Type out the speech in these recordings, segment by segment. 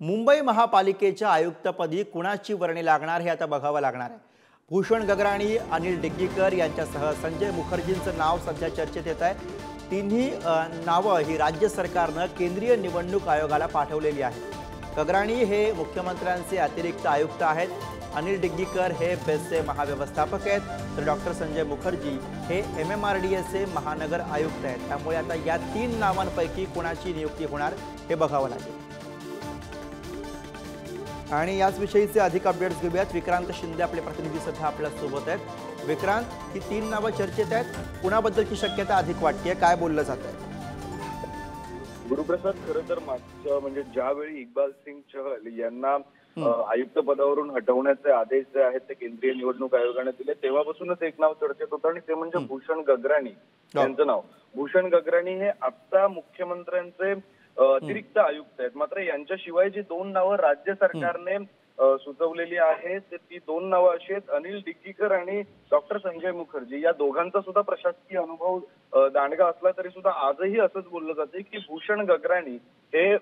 मुंबई महापालिकेच्या आयुक्तपदी कुणाची वर्णी लागणार हे आता बघावं लागणार आहे। भूषण गगराणी, अनिल डिग्गीकर यांच्यासह संजय मुखर्जींचं नाव सध्या चर्चेत येत आहे। तिन्ही नावं ही राज्य सरकारनं केंद्रीय निवडणूक आयोगाला पाठवलेली आहेत। गगराणी हे मुख्यमंत्र्यांचे अतिरिक्त आयुक्त आहेत, अनिल डिग्गीकर हे बेस्टचे महाव्यवस्थापक आहेत, तर डॉक्टर संजय मुखर्जी हे MMRDAचे महानगर आयुक्त आहेत। त्यामुळे आता या तीन नावांपैकी कोणाची नियुक्ती होणार हे बघावं लागेल। आणि याच विषयीचे अधिक अपडेट्स घेऊयात। विक्रांत शिंदे आपले प्रतिनिधी सध्या आपल्या सोबत आहेत। विक्रांत, ही तीन नावं चर्चेत आहेत, कुणाबद्दलची शक्यता अधिक वाटते, काय बोललं जात आहे? गुरुप्रसाद, खरं तर मागच्या म्हणजे ज्यावेळी इक्बाल सिंग चहल यांना आयुक्त पदावरून हटवण्याचे आदेश जे आहेत ते केंद्रीय निवडणूक आयोगाने दिले, तेव्हापासूनच एक नाव चर्चेत होतं आणि ते म्हणजे भूषण गगराणी यांचं नाव। भूषण गगराणी हे आता मुख्यमंत्र्यांचे अतिरिक्त आयुक्त आहेत, मात्र यांच्याशिवाय जी दोन नावं राज्य सरकारने सुचवलेली आहेत ती दोन नावं अशी आहेत, अनिल डिग्गीकर आणि डॉक्टर संजय मुखर्जी। या दोघांचा सुद्धा प्रशासकीय अनुभव दांडगा असला तरी सुद्धा आजही असंच बोललं जाते की भूषण गगराणी हे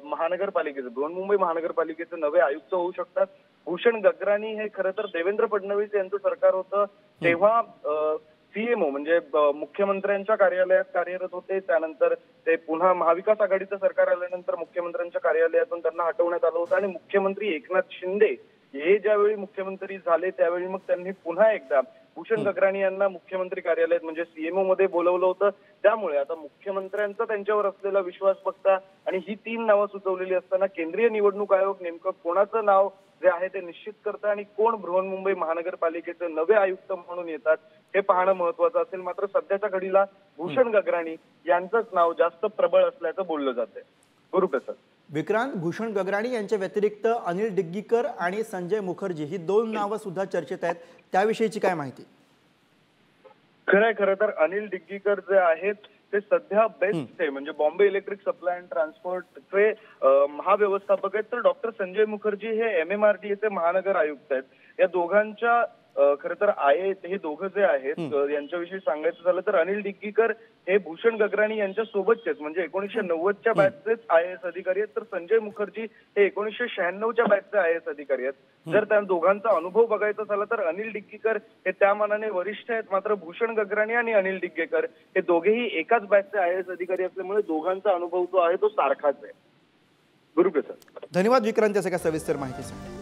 महानगरपालिकेचे, बृहन्मुंबई महानगरपालिकेचे नवे आयुक्त होऊ शकतात। भूषण गगराणी हे खरं तर देवेंद्र फडणवीस यांचं सरकार होतं तेव्हा CMO म्हणजे मुख्यमंत्र्यांच्या कार्यालयात कार्यरत होते। त्यानंतर ते पुन्हा महाविकास आघाडीचं सरकार आल्यानंतर मुख्यमंत्र्यांच्या कार्यालयातून त्यांना हटवण्यात आलं होतं आणि मुख्यमंत्री एकनाथ शिंदे हे ज्यावेळी मुख्यमंत्री झाले त्यावेळी मग त्यांनी पुन्हा एकदा भूषण गगराणी यांना मुख्यमंत्री कार्यालयात म्हणजे CMO मध्ये बोलवलं होतं। त्यामुळे आता मुख्यमंत्र्यांचा त्यांच्यावर असलेला विश्वास बघता आणि ही तीन नावं सुचवलेली असताना केंद्रीय निवडणूक आयोग नेमकं कोणाचं नाव जे आहे ते निश्चित करतं आणि कोण बृहन्मुंबई महानगरपालिकेचे नवे आयुक्त म्हणून येतात हे पाहणं महत्वाचं असेल। मात्र सध्याच्या घडीला भूषण गगराणी यांचंच नाव जास्त प्रबळ असल्याचं बोललं जातंय। गुरुप्रसाद। विक्रांत, भूषण गगराणी यांच्या व्यतिरिक्त अनिल डिग्गीकर आणि संजय मुखर्जी ही दोन नावं सुद्धा चर्चेत आहेत, त्याविषयीची काय माहिती? खरं तर अनिल डिग्गीकर जे आहेत ते सध्या बेस्टचे म्हणजे बॉम्बे इलेक्ट्रिक सप्लाय अँड ट्रान्सपोर्टचे महाव्यवस्थापक आहेत, तर डॉक्टर संजय मुखर्जी हे MMRDAचे महानगर आयुक्त आहेत। या दोघांच्या खरं तर हे दोघं जे आहेत यांच्याविषयी सांगायचं झालं तर अनिल डिग्गीकर हे भूषण गगराणी यांच्या सोबतचेच म्हणजे 1990च्या बॅचचेच IAS अधिकारी आहेत, तर संजय मुखर्जी हे 1996च्या बॅचचे IAS अधिकारी आहेत। जर त्या दोघांचा अनुभव बघायचा झाला तर अनिल डिग्गीकर हे त्या मानाने वरिष्ठ आहेत, मात्र भूषण गगराणी आणि अनिल डिग्गीकर हे दोघेही एकाच बॅचचे IAS अधिकारी असल्यामुळे दोघांचा अनुभव जो आहे तो सारखाच आहे। गुरुप्रसाद। धन्यवाद विक्रांत या सगळ्या सविस्तर माहितीसाठी।